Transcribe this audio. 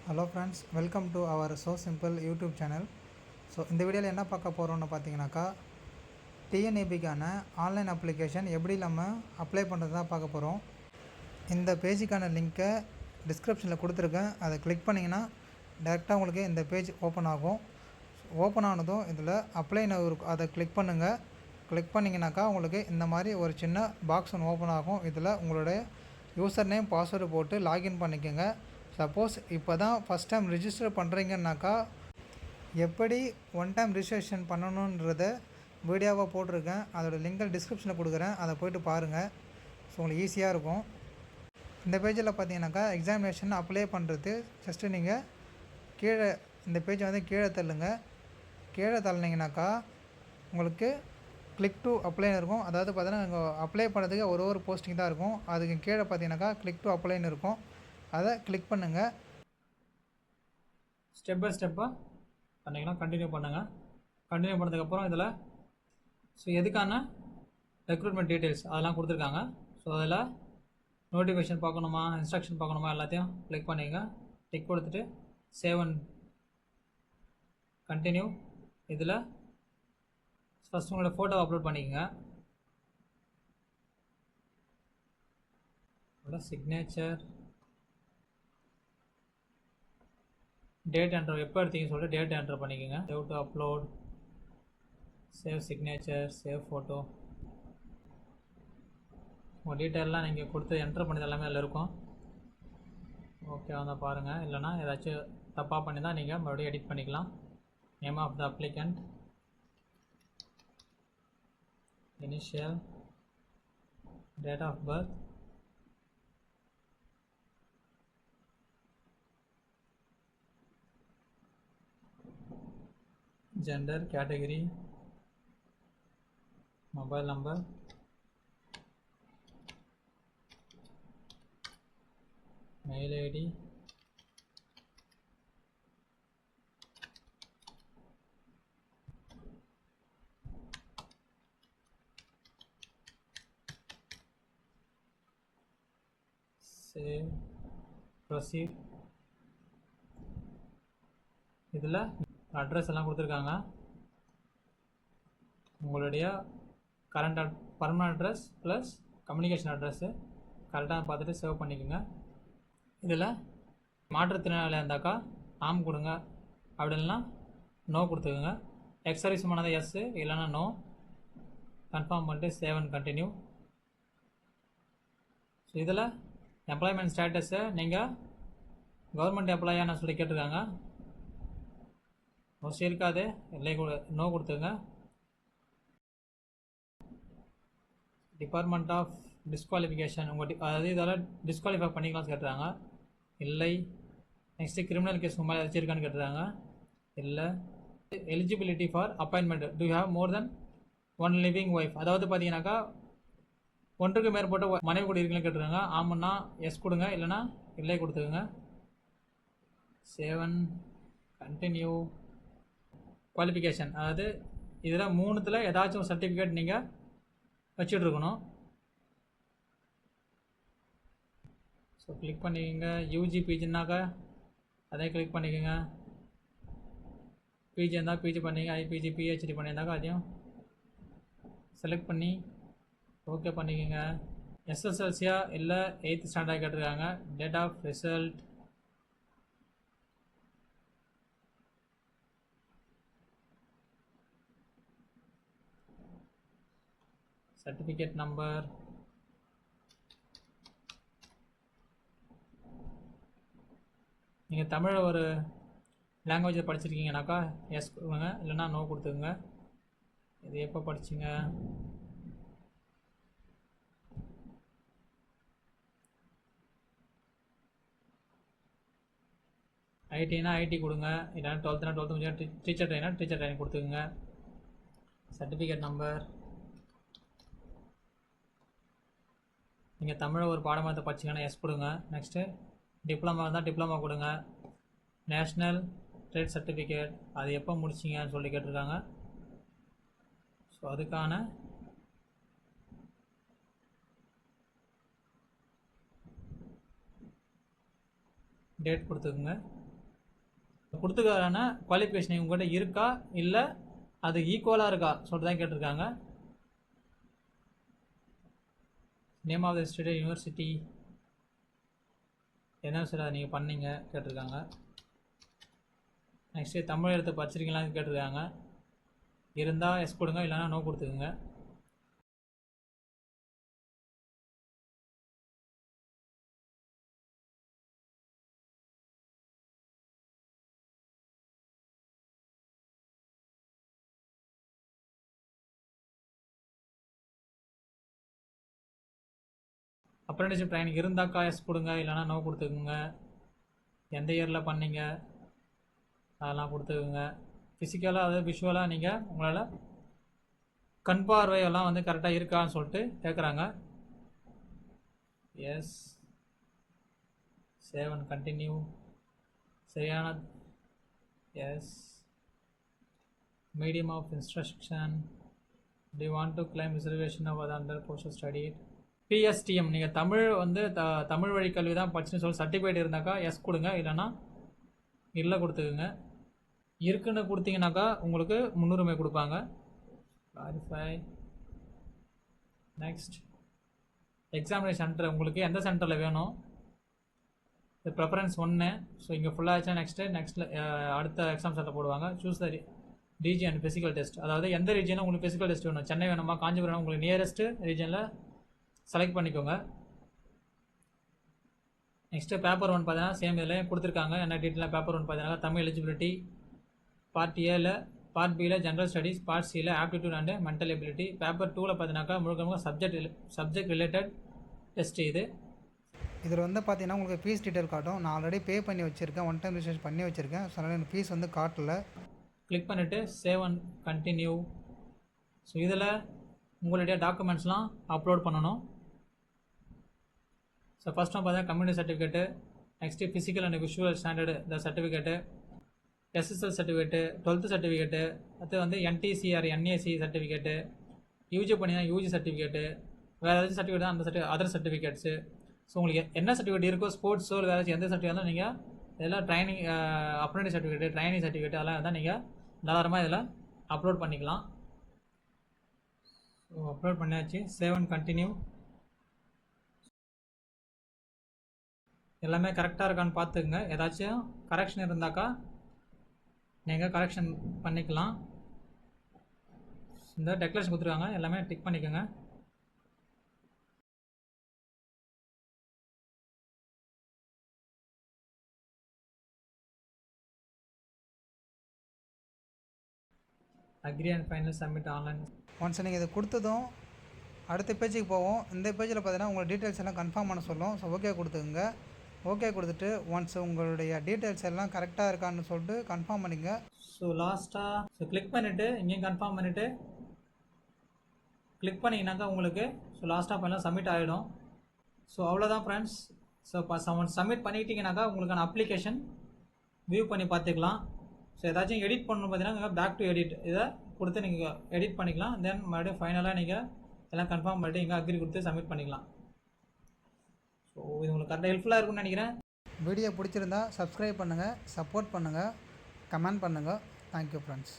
Hello friends, welcome to our so simple YouTube channel. So இந்த வீடியோவில் என்ன பார்க்க போகிறோம்னு பார்த்தீங்கன்னாக்கா, டிஎன்ஏபிக்கான ஆன்லைன் அப்ளிகேஷன் எப்படி நம்ம அப்ளை பண்ணுறது தான் பார்க்க போகிறோம். இந்த பேஜுக்கான லிங்க்கை டிஸ்கிரிப்ஷனில் கொடுத்துருக்கேன். அதை கிளிக் பண்ணிங்கன்னா டேரெக்டாக உங்களுக்கு இந்த பேஜ் ஓப்பன் ஆகும். ஓப்பன் ஆனதும் இதில் அப்ளைன்னு இருக்கும், அதை கிளிக் பண்ணுங்கள். கிளிக் பண்ணிங்கனாக்கா உங்களுக்கு இந்த மாதிரி ஒரு சின்ன பாக்ஸ் ஒன்று ஓப்பன் ஆகும். இதில் உங்களுடைய யூசர் நேம் பாஸ்வேர்டு போட்டு லாகின் பண்ணிக்கோங்க. சப்போஸ் இப்போ தான் ஃபஸ்ட் டைம் ரிஜிஸ்டர் பண்ணுறீங்கன்னாக்கா எப்படி ஒன் டைம் ரிஜிஸ்ட்ரேஷன் பண்ணணுன்றத வீடியோவாக போட்டிருக்கேன். அதோடய லிங்கை டிஸ்கிரிப்ஷனில் கொடுக்குறேன், அதை போய்ட்டு பாருங்கள். ஸோ உங்களுக்கு ஈஸியாக இருக்கும். இந்த பேஜில் பார்த்தீங்கன்னாக்கா எக்ஸாமினேஷன் அப்ளை பண்ணுறது ஜஸ்ட்டு நீங்கள் கீழே இந்த பேஜை வந்து கீழே தள்ளுங்க. கீழே தள்ளினீங்கனாக்கா உங்களுக்கு கிளிக் டு அப்ளைன்னு இருக்கும். அதாவது பார்த்தீங்கன்னா இங்கே அப்ளை பண்ணுறதுக்கு ஒரு போஸ்டிங் தான் இருக்கும். அதுக்கு கீழே பார்த்தீங்கன்னாக்கா கிளிக் டு அப்ளைன்னு இருக்கும். அதை கிளிக் பண்ணுங்கள். ஸ்டெப் பை ஸ்டெப்பாக பண்ணிங்கன்னா கண்டினியூ பண்ணுங்கள். கண்டினியூ பண்ணதுக்கப்புறம் இதில் எதுக்கான ரெக்ரூட்மெண்ட் டீட்டெயில்ஸ் அதெல்லாம் கொடுத்துருக்காங்க. அதில் நோட்டிஃபிகேஷன் பார்க்கணுமா, இன்ஸ்ட்ரக்ஷன் பார்க்கணுமா, எல்லாத்தையும் கிளிக் பண்ணிங்க. டிக் கொடுத்துட்டு சேவ் அண்ட் கண்டினியூ. இதில் ஃபஸ்ட் உங்களோட ஃபோட்டோ அப்லோட் பண்ணிக்கோங்க. சிக்னேச்சர், டேட் என்டர் எப்போ எடுத்தீங்கன்னு சொல்லிட்டு டேட் என்டர் பண்ணிக்கோங்க. Save to upload, save signature, save photo. உங்கள் டீட்டெயிலெலாம் நீங்கள் கொடுத்து என்டர் பண்ணது எல்லாமே அதில் இருக்கும். ஓகே வந்தால் பாருங்கள். இல்லைனா ஏதாச்சும் தப்பாக பண்ணி தான் நீங்கள் மறுபடியும் எடிட் பண்ணிக்கலாம். Name of the applicant, initial, date of birth, gender, category, mobile number, mail ID, save, proceed. இதில் அட்ரஸ் எல்லாம் கொடுத்துருக்காங்க. உங்களுடைய current permanent address plus communication address கரெக்டாக பார்த்துட்டு சேவ் பண்ணிக்கோங்க. இதில் மாற்றுத்திறனாளியாக இருந்தாக்கா ஆம் கொடுங்க, அப்படி இல்லைனா நோ கொடுத்துக்கோங்க. எக்ஸ் சர்வீஸ் பண்ணாத எஸ்ஸு, இல்லைனா நோ. கன்ஃபார்ம் பண்ணிட்டு சேவ் அண்ட் கண்டினியூ. இதில் எம்ப்ளாய்மெண்ட் ஸ்டேட்டஸை நீங்கள் கவர்மெண்ட் எம்ப்ளாயான்னு சொல்லி கேட்டிருக்காங்க. மோஸ்ட்லி இருக்காது, இல்லை நோ கொடுத்துங்க. டிபார்ட்மெண்ட் ஆஃப் டிஸ்குவாலிஃபிகேஷன் அதாவது இதெல்லாம் டிஸ்குவாலிஃபை பண்ணிக்கலாம் கேட்டுறாங்க. இல்லை. நெக்ஸ்ட்டு கிரிமினல் கேஸ் மேலே வச்சுருக்கான்னு கேட்டுறாங்க. இல்லை. Eligibility for appointment, to you have more then one living wife, அதாவது பார்த்தீங்கன்னாக்கா ஒன்றுக்கு மேற்பட்ட மனைவி கூட இருக்குன்னு கேட்டுருக்காங்க. ஆமான்னா எஸ் கொடுங்க, இல்லைனா இல்லை கொடுத்துக்குங்க. சேவன் கண்டினியூ. குவாலிஃபிகேஷன், அதாவது இதில் மூணுத்தில் ஏதாச்சும் சர்டிஃபிகேட் நீங்கள் வச்சுட்ருக்கணும். கிளிக் பண்ணிக்கோங்க. யூஜி பிஜின்னாக்கா அதே கிளிக் பண்ணிக்கோங்க. பிஜி இருந்தால் பிஜி பண்ணிங்க. ஐபிஜி பிஹெச்டி பண்ணியிருந்தாக்கா அதையும் செலக்ட் பண்ணி ஓகே பண்ணிக்கோங்க. எஸ்எஸ்எல்சியா இல்லை 8th ஸ்டாண்டர்ட் கேட்டிருக்காங்க. Date of result, certificate number, நீங்கள் தமிழ் ஒரு லாங்குவேஜை படிச்சிருக்கீங்கனாக்கா எஸ் கொடுங்க, இல்லைனா நோ கொடுத்துக்குங்க. இது எப்போ படிச்சிங்க, ஐடினா ஐடி கொடுங்க, இல்லைனா 12th 12th முடிஞ்சா டீச்சர் ட்ரைனர் டீச்சர் ட்ரைனிங் கொடுத்துக்குங்க. சர்டிஃபிகேட் நம்பர், நீங்கள் தமிழை ஒரு பாடமாக படிச்சிங்கன்னா எஸ் கொடுங்க. நெக்ஸ்ட்டு டிப்ளமா இருந்தால் டிப்ளமா கொடுங்க. நேஷ்னல் ட்ரேட் சர்டிஃபிகேட், அது எப்போ முடிச்சிங்கன்னு சொல்லி கேட்டிருக்காங்க. அதுக்கான டேட் கொடுத்துக்குங்க. கொடுத்துக்கான குவாலிஃபிகேஷன் உங்கள்கிட்ட இருக்கா இல்லை அது ஈக்குவலாக இருக்கா சொல்லிட்டு தான் கேட்டிருக்காங்க. Name of the institute, university, என்ன சார் அதை நீங்கள் பண்ணீங்க கேட்டிருக்காங்க. நெக்ஸ்ட்டு தமிழ் எடுத்து படிச்சிருக்கீங்களான்னு கேட்டிருக்காங்க. இருந்தால் எஸ் கொடுங்க, இல்லைனா நோ கொடுத்துக்குங்க. அப்ரெண்டிஸ்ஷிப் ட்ரைனிங் இருந்தாக்கா எஸ் கொடுங்க, இல்லைனா நோ கொடுத்துக்குங்க. எந்த இயரில் பண்ணீங்க அதெல்லாம் கொடுத்துக்குங்க. ஃபிசிக்கலாக அதாவது விஷுவலாக நீங்கள் உங்களால் கண் பார்வையெல்லாம் வந்து கரெக்டாக இருக்கான்னு சொல்லிட்டு கேட்குறாங்க. Yes, save and continue. சரியான. Yes. Medium of instruction. Do you want to claim reservation of அது அண்டர் போஸ்டல் ஸ்டடி. பிஎஸ்டிஎம் நீங்கள் தமிழ் வந்து தமிழ் வழி கல்வி தான் படிச்சுன்னு சொல்லி சர்டிஃபிகேட் இருந்தாக்கா எஸ் கொடுங்க, இல்லைனா இல்லை கொடுத்துக்குங்க. இருக்குன்னு கொடுத்தீங்கன்னாக்கா உங்களுக்கு முன்னுரிமை கொடுப்பாங்க. கிளாரிஃபை. நெக்ஸ்ட், எக்ஸாமினேஷன் சென்டர் உங்களுக்கு எந்த சென்டரில் வேணும், இது ப்ரெஃபரன்ஸ் 1. ஸோ இங்கே ஃபுல்லாக ஆச்சா நெக்ஸ்ட்டில் அடுத்த எக்ஸாம் சென்டர் போடுவாங்க. Choose the region physical test. அதாவது எந்த ரீஜனில் உங்களுக்கு ஃபிசிக்கல் டெஸ்ட் வேணும், சென்னை வேணுமா காஞ்சிபுரம், உங்களுக்கு நியரஸ்ட்டு ரீஜனில் செலக்ட் பண்ணிக்கோங்க. நெக்ஸ்ட்டு பேப்பர் 1 பார்த்தீங்கன்னா சேம் இதில் கொடுத்துருக்காங்க. என்ன டீட்டெயிலாக பேப்பர் 1 பார்த்தீங்கன்னா தமிழ் எலிஜிபிலிட்டி, பார்ட் ஏல, பார்ட் பியில் ஜென்ரல் ஸ்டடீஸ், பார்ட் சியில் aptitude and mental ability. Paper 2ல் பார்த்தீங்கன்னாக்கா முழுக்க சப்ஜெக்ட் ரிலேட்டட் டெஸ்ட் இது. இதில் வந்து பார்த்தீங்கன்னா உங்களுக்கு ஃபீஸ் டீட்டெயில் காட்டும். நான் ஆல்ரெடி பே பண்ணி வச்சுருக்கேன், ஒன் டைம் ரிஜிஸ்ட்ரேஷன் பண்ணி வச்சுருக்கேன். ஸோ அதனால் எனக்கு ஃபீஸ் வந்து காட்டல. கிளிக் பண்ணிவிட்டு சேவ் அண்ட் கண்டினியூ. ஸோ இதில் உங்களுடைய டாக்குமெண்ட்ஸ்லாம் அப்லோட் பண்ணணும். ஸோ ஃபஸ்ட் ஒன் பார்த்தீங்கன்னா community certificate, next physical and visual standard இந்த certificate, SSL certificate, 12th certificate, அடுத்து வந்து என்டிசிஆர் என்ஏசி சர்டிஃபிகேட்டு, யூஜி பண்ணினா யூஜி சர்டிஃபிகேட்டு, வேறு ஏதாச்சும் சர்டிஃபிகேட் தான் அந்த அதர் சர்டிஃபிகேட்ஸு. ஸோ உங்களுக்கு என்ன சர்டிஃபிகேட் இருக்கோ, ஸ்போர்ட்ஸோ வேறு ஏதாச்சும் எந்த சர்டிஃபிகேட் இருந்தாலும் நீங்கள் இதெல்லாம் training apprentice certificate, training certificate அதெல்லாம் இருந்தால் நீங்கள் தாராளமாக இதில் அப்லோட் பண்ணிக்கலாம். ஸோ அப்லோட் பண்ணியாச்சு. Save and continue. எல்லாமே கரெக்டாக இருக்கான்னு பார்த்துக்குங்க. ஏதாச்சும் கரெக்ஷன் இருந்தாக்கா நீங்கள் கரெக்ஷன் பண்ணிக்கலாம். இந்த டெக்ளரேஷன் கொடுத்துருக்காங்க, எல்லாமே டிக் பண்ணிக்கோங்க. Agree and final submit online. Once நீங்கள் இதை கொடுத்ததும் அடுத்த பேஜுக்கு போவோம். இந்த பேஜில் பார்த்தீங்கன்னா உங்கள் டீட்டெயில்ஸ் எல்லாம் கன்ஃபார்ம் பண்ண சொல்லும். ஸோ ஓகே கொடுத்துக்குங்க. ஓகே கொடுத்துட்டு ஒன்ஸ் உங்களுடைய டீட்டெயில்ஸ் எல்லாம் கரெக்டாக இருக்கான்னு சொல்லிட்டு கன்ஃபார்ம் பண்ணிங்க. ஸோ லாஸ்ட்டாக கிளிக் பண்ணிவிட்டு இங்கேயும் கன்ஃபார்ம் பண்ணிவிட்டு கிளிக் பண்ணிங்கனாக்கா உங்களுக்கு ஸோ லாஸ்ட்டாக எல்லாம் சப்மிட் ஆகிடும். ஸோ அவ்வளோதான் ஃப்ரெண்ட்ஸ். ஸோ சப்மிட் பண்ணிக்கிட்டிங்கனாக்கா உங்களுக்கான அப்ளிகேஷன் வியூ பண்ணி பார்த்துக்கலாம். ஸோ ஏதாச்சும் எடிட் பண்ணணும் பார்த்தீங்கன்னா பேக் டு எடிட் இதை கொடுத்து நீங்கள் எடிட் பண்ணிக்கலாம். தென் மறுபடியும் ஃபைனலாக நீங்கள் எல்லாம் கன்ஃபார்ம் பண்ணிட்டு இங்கே அக்ரி கொடுத்து சப்மிட் பண்ணிக்கலாம். ஸோ இது உங்களுக்கு கரெக்டாக ஹெல்ப்ஃபுல்லாக இருக்கும்னு நினைக்கிறேன். வீடியோ பிடிச்சிருந்தா சப்ஸ்கிரைப் பண்ணுங்கள், சப்போர்ட் பண்ணுங்கள், கமெண்ட் பண்ணுங்கள். Thank you friends.